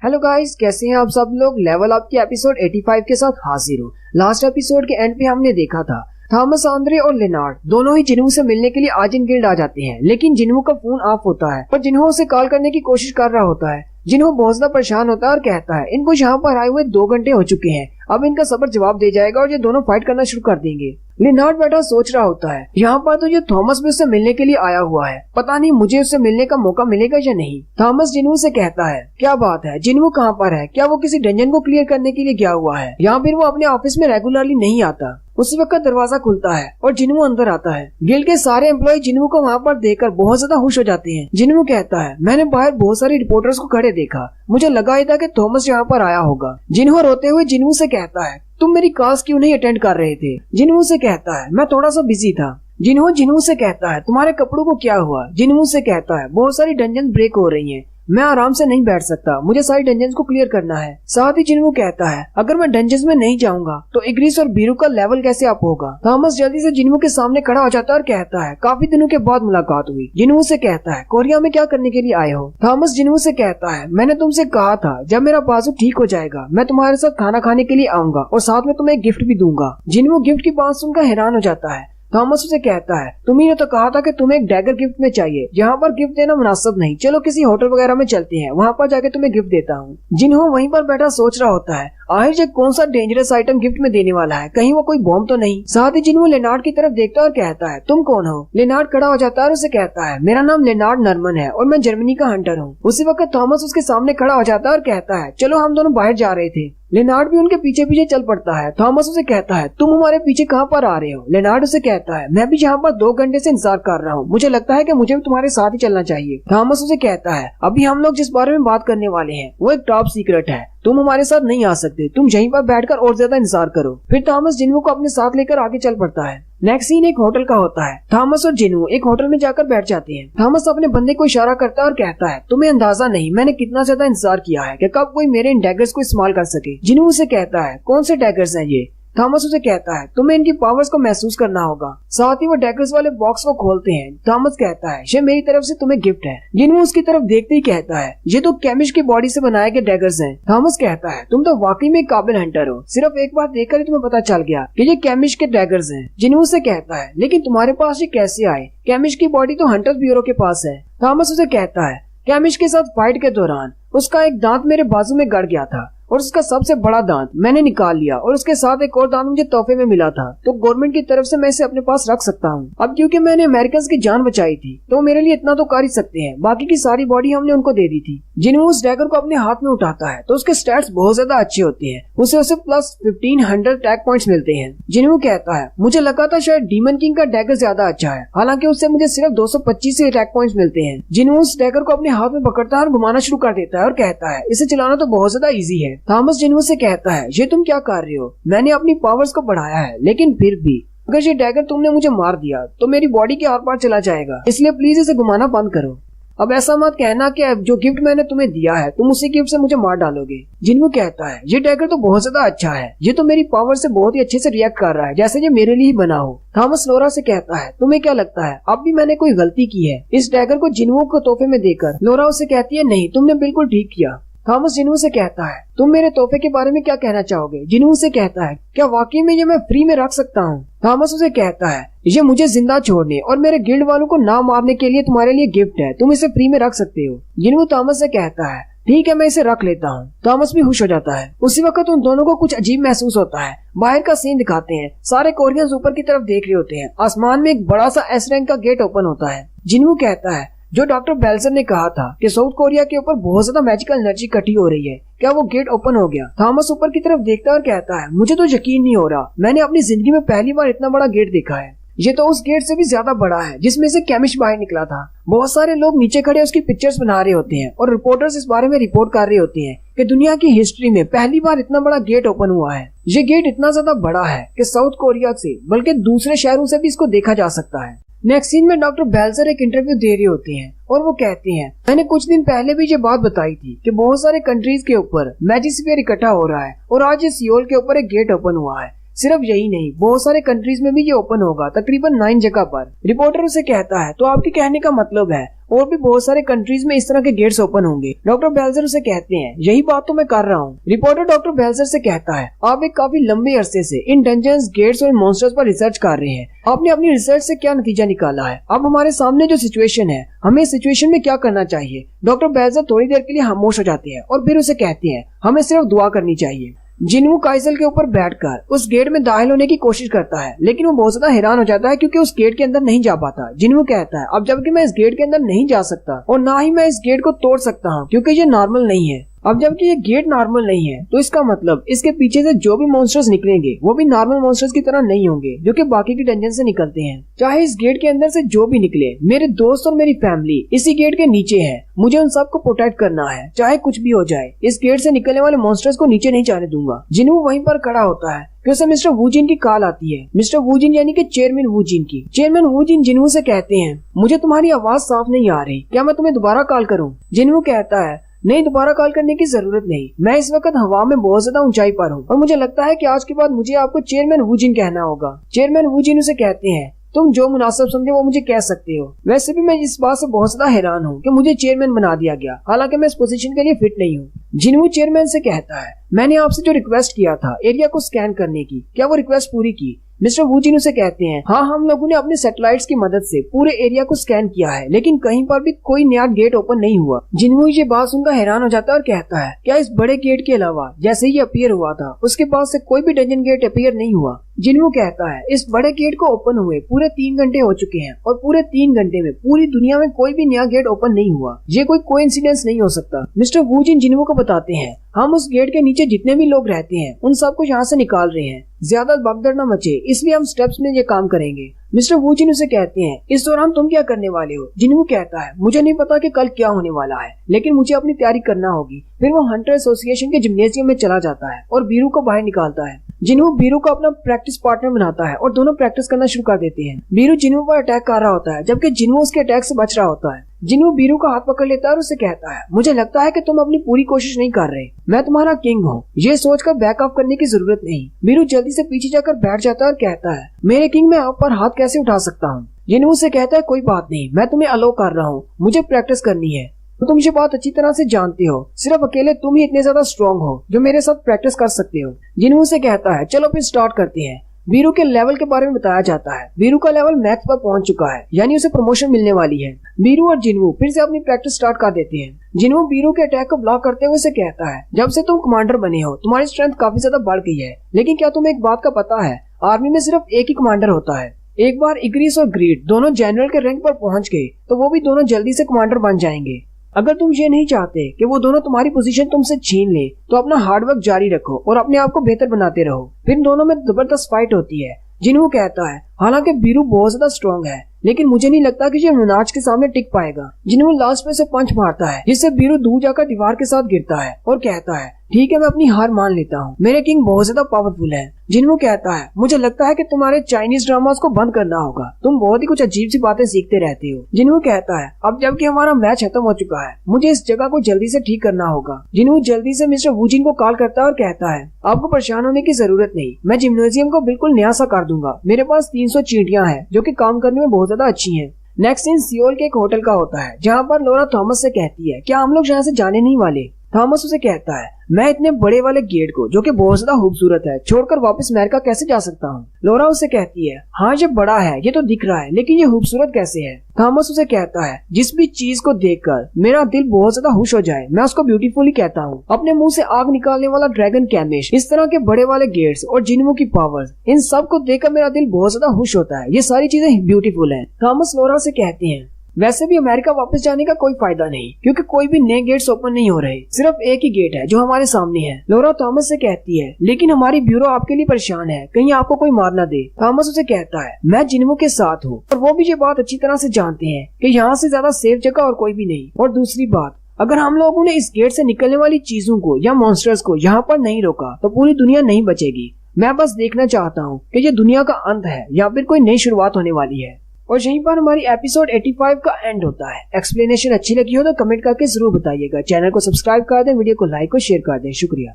Hello guys, कैसे हैं आप सब लोग। लेवल अप के एपिसोड 85 के साथ हाजिर हूँ। लास्ट एपिसोड के एंड पे हमने देखा था थॉमस, आंद्रे और लेनार्ड दोनों ही जिन्हू से मिलने के लिए आजिन गिल्ड आ जाते हैं, लेकिन जिन्हू का फोन ऑफ होता है और जिन्हू उसे कॉल करने की कोशिश कर रहा होता है। जिन्हू बहुत ज्यादा परेशान होता है और कहता है इनको यहाँ पर आए हुए 2 घंटे हो चुके हैं, अब इनका सबर जवाब दे जाएगा और ये दोनों फाइट करना शुरू कर देंगे। लेनार्ड बैठा सोच रहा होता है यहाँ पर तो ये थॉमस भी उससे मिलने के लिए आया हुआ है, पता नहीं मुझे उससे मिलने का मौका मिलेगा या नहीं। थॉमस जिन्हू से कहता है क्या बात है, जिन्हू कहाँ पर है, क्या वो किसी डंजन को क्लियर करने के लिए गया हुआ है या फिर वो अपने ऑफिस में रेगुलरली नहीं आता। उसी वक्त दरवाजा खुलता है और जिन्हू अंदर आता है। गिल्ड के सारे एम्प्लॉय जिन्हू को वहाँ पर देखकर बहुत ज्यादा खुश हो जाते हैं। जिन्हू कहता है मैंने बाहर बहुत सारे रिपोर्टर्स को खड़े देखा, मुझे लगा ही था कि थॉमस यहाँ पर आया होगा। जिन्हू रोते हुए जिन्हू से कहता है तुम मेरी क्लास क्यों नहीं अटेंड कर रहे थे। जिन्हू से कहता है मैं थोड़ा सा बिजी था। जिन्हू से कहता है तुम्हारे कपड़ों को क्या हुआ। जिन्हू से कहता है बहुत सारी डंजन ब्रेक हो रही हैं, मैं आराम से नहीं बैठ सकता, मुझे सारी डंजन्स को क्लियर करना है। साथ ही जिन्हू कहता है अगर मैं डंजन्स में नहीं जाऊंगा तो इग्रिस और बीरू का लेवल कैसे अप होगा। थॉमस जल्दी से जिन्हू के सामने खड़ा हो जाता है और कहता है काफी दिनों के बाद मुलाकात हुई। जिन्हू से कहता है कोरिया में क्या करने के लिए आए हो। थॉमस जिन्हू से कहता है मैंने तुमसे कहा था जब मेरा बाजू ठीक हो जाएगा मैं तुम्हारे साथ खाना खाने के लिए आऊंगा और साथ में तुम्हें एक गिफ्ट भी दूंगा। जिन्हू गिफ्ट की बात सुनकर हैरान हो जाता है। थॉमस उसे कहता है तुम्ही ने तो कहा था कि तुम्हें एक डैगर गिफ्ट में चाहिए, यहाँ पर गिफ्ट देना मुनासिब नहीं, चलो किसी होटल वगैरह में चलते हैं, वहाँ पर जाके तुम्हें गिफ्ट देता हूँ। जिन्हों वहीं पर बैठा सोच रहा होता है आखिर ये कौन सा डेंजरस आइटम गिफ्ट में देने वाला है, कहीं वो कोई बॉम्ब तो नहीं। साथ ही जिन्हों लेनार्ड की तरफ देखता है और कहता है तुम कौन हो। लेनार्ड खड़ा हो जाता है और उसे कहता है मेरा नाम लेनार्ड नर्मन है और मैं जर्मनी का हंटर हूँ। उसी वक्त थॉमस उसके सामने खड़ा हो जाता है और कहता है चलो हम दोनों बाहर जा रहे थे। लेनार्ड भी उनके पीछे पीछे चल पड़ता है। थॉमस उसे कहता है तुम हमारे पीछे कहाँ पर आ रहे हो। लेनार्ड उसे कहता है मैं भी यहाँ पर 2 घंटे से इंतजार कर रहा हूँ, मुझे लगता है कि मुझे भी तुम्हारे साथ ही चलना चाहिए। थॉमस उसे कहता है अभी हम लोग जिस बारे में बात करने वाले हैं वो एक टॉप सीक्रेट है, तुम हमारे साथ नहीं आ सकते, तुम यहीं पर बैठकर और ज्यादा इंतजार करो। फिर थॉमस जिन्हू को अपने साथ लेकर आगे चल पड़ता है। नेक्स्ट सीन एक होटल का होता है। थॉमस और जिन्हू एक होटल में जाकर बैठ जाते हैं। थॉमस अपने बंदे को इशारा करता है और कहता है तुम्हें अंदाजा नहीं मैंने कितना ज्यादा इंतजार किया है कि कब कोई मेरे इन डैगर्स को इस्तेमाल कर सके। जिन्हू उसे कहता है कौन से डैगर्स हैं ये। थॉमस उसे कहता है तुम्हें इनकी पावर्स को महसूस करना होगा। साथ ही वो डैगर्स वाले बॉक्स को खोलते हैं। थॉमस कहता है ये मेरी तरफ से तुम्हें गिफ्ट है। जिन्हू उसकी तरफ देखते ही कहता है ये तो केमिस्ट की बॉडी से बनाए गए डैगर्स हैं। थॉमस कहता है तुम तो वाकई में काबिल हंटर हो, सिर्फ एक बार देखकर ही तुम्हें पता चल गया कि ये केमिस्ट के डैगर्स हैं। जिन्हू से कहता है लेकिन तुम्हारे पास ये कैसे आए, केमिस्ट की बॉडी तो हंटर्स ब्यूरो के पास है। थॉमस उसे कहता है केमिस्ट के साथ फाइट के दौरान उसका एक दांत मेरे बाजू में गड़ गया था और उसका सबसे बड़ा दांत मैंने निकाल लिया और उसके साथ एक और दांत मुझे तोहफे में मिला था, तो गवर्नमेंट की तरफ से मैं इसे अपने पास रख सकता हूँ। अब क्योंकि मैंने अमेरिकन की जान बचाई थी तो मेरे लिए इतना तो कर ही सकते हैं, बाकी की सारी बॉडी हमने उनको दे दी थी। जिन्होंने उस डैगर को अपने हाथ में उठाता है तो उसके स्टैट्स बहुत ज्यादा अच्छे होते हैं, उसे प्लस 1500 टैग पॉइंट्स मिलते हैं। जिन्होंने कहता है मुझे लगा था शायद डीमन किंग का डैगर ज्यादा अच्छा है, हालांकि उससे मुझे सिर्फ 225 से टैग पॉइंट्स मिलते हैं। जिन्होंने उस डैगर को अपने हाथ में पकड़ता है और घुमाना शुरू कर देता है और कहता है इसे चलाना तो बहुत ज्यादा इजी है। थॉमस जिन्हों से कहता है ये तुम क्या कर रहे हो, मैंने अपनी पावर्स को बढ़ाया है लेकिन फिर भी अगर ये डैगर तुमने मुझे मार दिया तो मेरी बॉडी के आर पार चला जाएगा, इसलिए प्लीज इसे घुमाना बंद करो। अब ऐसा मत कहना कि जो गिफ्ट मैंने तुम्हें दिया है तुम उसी गिफ्ट से मुझे मार डालोगे। जिन्हू कहता है ये डैगर तो बहुत ज्यादा अच्छा है, ये तो मेरी पावर से बहुत ही अच्छे से रिएक्ट कर रहा है जैसे ये मेरे लिए ही बना हो। थॉमस लोरा से कहता है तुम्हें क्या लगता है अब भी मैंने कोई गलती की है इस डैगर को जिन्हू को तोहफे में देकर। लोरा उसे कहती है नहीं, तुमने बिल्कुल ठीक किया। थॉमस जिन्हू से कहता है तुम मेरे तोहफे के बारे में क्या कहना चाहोगे। जिन्हू से कहता है क्या वाकई में ये मैं फ्री में रख सकता हूँ। थॉमस उसे कहता है ये मुझे जिंदा छोड़ने और मेरे गिल्ड वालों को ना मारने के लिए तुम्हारे लिए गिफ्ट है, तुम इसे फ्री में रख सकते हो। जिन्हू थॉमस से कहता है ठीक है मैं इसे रख लेता हूँ। थॉमस भी खुश हो जाता है। उसी वक्त उन दोनों को कुछ अजीब महसूस होता है। बाहर का सीन दिखाते हैं, सारे कोरियंस ऊपर की तरफ देख रहे होते हैं। आसमान में एक बड़ा सा एस रैंक का गेट ओपन होता है। जिन्हू कहता है जो डॉक्टर बेल्सर ने कहा था कि साउथ कोरिया के ऊपर बहुत ज्यादा मैजिकल एनर्जी इकट्ठी हो रही है, क्या वो गेट ओपन हो गया। थॉमस ऊपर की तरफ देखता है और कहता है मुझे तो यकीन नहीं हो रहा, मैंने अपनी जिंदगी में पहली बार इतना बड़ा गेट देखा है, ये तो उस गेट से भी ज्यादा बड़ा है जिसमें से केमिस्ट बाहर निकला था। बहुत सारे लोग नीचे खड़े उसकी पिक्चर्स बना रहे होते हैं और रिपोर्टर्स इस बारे में रिपोर्ट कर रहे होते हैं कि दुनिया की हिस्ट्री में पहली बार इतना बड़ा गेट ओपन हुआ है। ये गेट इतना ज्यादा बड़ा है कि साउथ कोरिया से बल्कि दूसरे शहरों से भी इसको देखा जा सकता है। नेक्स्ट सीन में डॉक्टर बेल्सर एक इंटरव्यू दे रहे होते हैं और वो कहते हैं मैंने कुछ दिन पहले भी ये बात बताई थी कि बहुत सारे कंट्रीज के ऊपर मैजिस्फीयर इकट्ठा हो रहा है और आज ये सियोल के ऊपर एक गेट ओपन हुआ है। सिर्फ यही नहीं, बहुत सारे कंट्रीज में भी ये ओपन होगा, तकरीबन 9 जगह पर। रिपोर्टर उसे कहता है तो आपके कहने का मतलब है और भी बहुत सारे कंट्रीज में इस तरह के गेट्स ओपन होंगे। डॉक्टर बेल्जर उसे कहते हैं यही बात तो मैं कर रहा हूँ। रिपोर्टर डॉक्टर बेल्जर से कहता है आप एक काफी लंबे अरसे से इन डंजन्स, गेट्स और मॉन्स्टर्स पर रिसर्च कर रहे हैं। आपने अपनी रिसर्च से क्या नतीजा निकाला है? अब हमारे सामने जो सिचुएशन है, हमें इस सिचुएशन में क्या करना चाहिए? डॉक्टर बेल्जर थोड़ी देर के लिए खामोश हो जाते हैं और फिर उसे कहते हैं हमें सिर्फ दुआ करनी चाहिए। जिन्हू काइसल के ऊपर बैठकर उस गेट में दाखिल होने की कोशिश करता है, लेकिन वो बहुत ज्यादा हैरान हो जाता है क्योंकि उस गेट के अंदर नहीं जा पाता। जिन्हू कहता है अब जबकि मैं इस गेट के अंदर नहीं जा सकता और ना ही मैं इस गेट को तोड़ सकता हूँ क्योंकि ये नॉर्मल नहीं है। अब जबकि ये गेट नॉर्मल नहीं है तो इसका मतलब इसके पीछे से जो भी मॉन्स्टर्स निकलेंगे वो भी नॉर्मल मॉन्स्टर्स की तरह नहीं होंगे जो कि बाकी की डंजन से निकलते हैं। चाहे इस गेट के अंदर से जो भी निकले, मेरे दोस्त और मेरी फैमिली इसी गेट के नीचे है। मुझे उन सबको प्रोटेक्ट करना है, चाहे कुछ भी हो जाए। इस गेट से निकलने वाले मॉन्स्टर्स को नीचे नहीं जाने दूंगा। जिन्हू वहीं पर खड़ा होता है कि उसे मिस्टर वूजिन की कॉल आती है। मिस्टर वूजिन यानी कि चेयरमैन वूजिन की। चेयरमैन वूजिन जिन्हू से कहते हैं मुझे तुम्हारी आवाज साफ नहीं आ रही, क्या मैं तुम्हें दोबारा कॉल करूँ? जिन्हू कहता है नहीं, दोबारा कॉल करने की जरूरत नहीं। मैं इस वक्त हवा में बहुत ज्यादा ऊंचाई पर हूँ और मुझे लगता है कि आज के बाद मुझे आपको चेयरमैन वूजिन कहना होगा। चेयरमैन वूजिन उसे कहते हैं तुम जो मुनासिब समझे वो मुझे कह सकते हो। वैसे भी मैं इस बात से बहुत ज्यादा हैरान हूँ कि मुझे चेयरमैन बना दिया गया, हालांकि मैं इस पोजीशन के लिए फिट नहीं हूँ। जिन्हू चेयरमैन से कहता है मैंने आपसे जो रिक्वेस्ट किया था एरिया को स्कैन करने की, क्या वो रिक्वेस्ट पूरी की? मिस्टर वूजिन उसे कहते हैं हाँ, हम लोगों ने अपने सैटेलाइट्स की मदद से पूरे एरिया को स्कैन किया है, लेकिन कहीं पर भी कोई नया गेट ओपन नहीं हुआ। जिन्हू ये बात सुनकर हैरान हो जाता है और कहता है क्या इस बड़े गेट के अलावा जैसे ही अपीयर हुआ था उसके पास से कोई भी डंजन गेट अपीयर नहीं हुआ? जिन्हू कहता है इस बड़े गेट को ओपन हुए पूरे 3 घंटे हो चुके हैं और पूरे 3 घंटे में पूरी दुनिया में कोई भी नया गेट ओपन नहीं हुआ। ये कोई कोइंसिडेंस नहीं हो सकता। मिस्टर वूजिन जिन्हू को बताते हैं हम उस गेट के नीचे जितने भी लोग रहते हैं उन सबको यहाँ से निकाल रहे हैं, ज्यादा भगदड़ न मचे, इसलिए हम स्टेप्स में ये काम करेंगे। मिस्टर वूजिन उसे कहते हैं इस दौरान तुम क्या करने वाले हो? जिन्हू कहता है मुझे नहीं पता कि कल क्या होने वाला है, लेकिन मुझे अपनी तैयारी करना होगी। फिर वो हंटर एसोसिएशन के जिम्नेजियम में चला जाता है और बीरू को बाहर निकालता है। जिन्हू बीरू को अपना प्रैक्टिस पार्टनर बनाता है और दोनों प्रैक्टिस करना शुरू कर देते हैं। बीरू जिन्हू पर अटैक कर रहा होता है जबकि जिन्हू उसके अटैक से बच रहा होता है। जिन्हू बीरू का हाथ पकड़ लेता है और उसे कहता है मुझे लगता है कि तुम अपनी पूरी कोशिश नहीं कर रहे, मैं तुम्हारा किंग हूँ, ये सोचकर बैक ऑफ करने की जरूरत नहीं। बीरू जल्दी से पीछे जाकर बैठ जाता है और कहता है मेरे किंग, मैं आप पर हाथ कैसे उठा सकता हूँ? जिन्हू से कहता है कोई बात नहीं, मैं तुम्हें अलो कर रहा हूँ, मुझे प्रैक्टिस करनी है। तो तुम ये बात अच्छी तरह से जानते हो, सिर्फ अकेले तुम ही इतने ज्यादा स्ट्रॉन्ग हो जो मेरे साथ प्रैक्टिस कर सकते हो। जिन्हू से कहता है चलो फिर स्टार्ट करते हैं। बीरू के लेवल के बारे में बताया जाता है। बीरू का लेवल मैक्स पर पहुंच चुका है, यानी उसे प्रमोशन मिलने वाली है। बीरू और जिन्हू फिर से अपनी प्रैक्टिस स्टार्ट कर देते हैं। जिन्हू बीरू के अटैक को ब्लॉक करते हुए उसे कहता है जब से तुम कमांडर बने हो तुम्हारी स्ट्रेंथ काफी ज्यादा बढ़ गई है, लेकिन क्या तुम्हें एक बात का पता है, आर्मी में सिर्फ एक ही कमांडर होता है। एक बार इग्रिस और ग्रीड दोनों जनरल के रैंक पर पहुंच गए तो वो भी दोनों जल्दी से कमांडर बन जाएंगे। अगर तुम ये नहीं चाहते कि वो दोनों तुम्हारी पोजीशन तुमसे छीन ले तो अपना हार्डवर्क जारी रखो और अपने आप को बेहतर बनाते रहो। फिर दोनों में जबरदस्त फाइट होती है। जिन्हू कहता है हालांकि बीरू बहुत ज्यादा स्ट्रॉन्ग है, लेकिन मुझे नहीं लगता कि ये मुनाज के सामने टिक पाएगा। जिन्हू लास्ट में से पंच मारता है जिससे बीरू दूर जाकर दीवार के साथ गिरता है और कहता है ठीक है, मैं अपनी हार मान लेता हूँ, मेरे किंग बहुत ज्यादा पावरफुल है। जिन्हू कहता है मुझे लगता है कि तुम्हारे चाइनीज ड्रामास को बंद करना होगा, तुम बहुत ही कुछ अजीब सी बातें सीखते रहते हो। जिन्हू कहता है अब जबकि हमारा मैच खत्म हो चुका है मुझे इस जगह को जल्दी से ठीक करना होगा। जिन्हू जल्दी से मिस्टर वूजिन को कॉल करता है और कहता है आपको परेशान होने की जरूरत नहीं, मैं जिम्नोजियम को बिल्कुल नया सा कर दूंगा। मेरे पास 300 चींटियां हैं जो कि काम करने में बहुत ज्यादा अच्छी हैं। नेक्स्ट सीन सियोल के एक होटल का होता है जहाँ पर लोरा थॉमस से कहती है क्या हम लोग यहाँ से जाने नहीं वाले? थॉमस उसे कहता है मैं इतने बड़े वाले गेट को जो कि बहुत ज्यादा खूबसूरत है छोड़कर वापस अमेरिका कैसे जा सकता हूँ? लोरा उसे कहती है हाँ ये बड़ा है, ये तो दिख रहा है, लेकिन ये खूबसूरत कैसे है? थॉमस उसे कहता है जिस भी चीज को देखकर मेरा दिल बहुत ज्यादा खुश हो जाए मैं उसको ब्यूटीफुली कहता हूँ। अपने मुंह से आग निकालने वाला ड्रैगन कैमिश, इस तरह के बड़े वाले गेट्स और जिन्हू की पावर्स, इन सब को देखकर मेरा दिल बहुत ज्यादा खुश होता है, ये सारी चीजें ब्यूटीफुल है। थॉमस लोरा से कहते हैं वैसे भी अमेरिका वापस जाने का कोई फायदा नहीं क्योंकि कोई भी नए गेट्स ओपन नहीं हो रहे, सिर्फ एक ही गेट है जो हमारे सामने है। लोरा थॉमस से कहती है लेकिन हमारी ब्यूरो आपके लिए परेशान है, कहीं आपको कोई मार ना दे। थॉमस उसे कहता है मैं जिन्हू के साथ हूँ और वो भी ये बात अच्छी तरह से जानते हैं कि यहाँ से ज्यादा सेफ जगह और कोई भी नहीं। और दूसरी बात, अगर हम लोगों ने इस गेट से निकलने वाली चीजों को या मॉन्स्टर्स को यहाँ पर नहीं रोका तो पूरी दुनिया नहीं बचेगी। मैं बस देखना चाहता हूँ कि ये दुनिया का अंत है या फिर कोई नई शुरुआत होने वाली है। और यहीं पर हमारी एपिसोड 85 का एंड होता है। एक्सप्लेनेशन अच्छी लगी हो तो कमेंट करके जरूर बताइएगा। चैनल को सब्सक्राइब कर दें, वीडियो को लाइक और शेयर कर दें। शुक्रिया।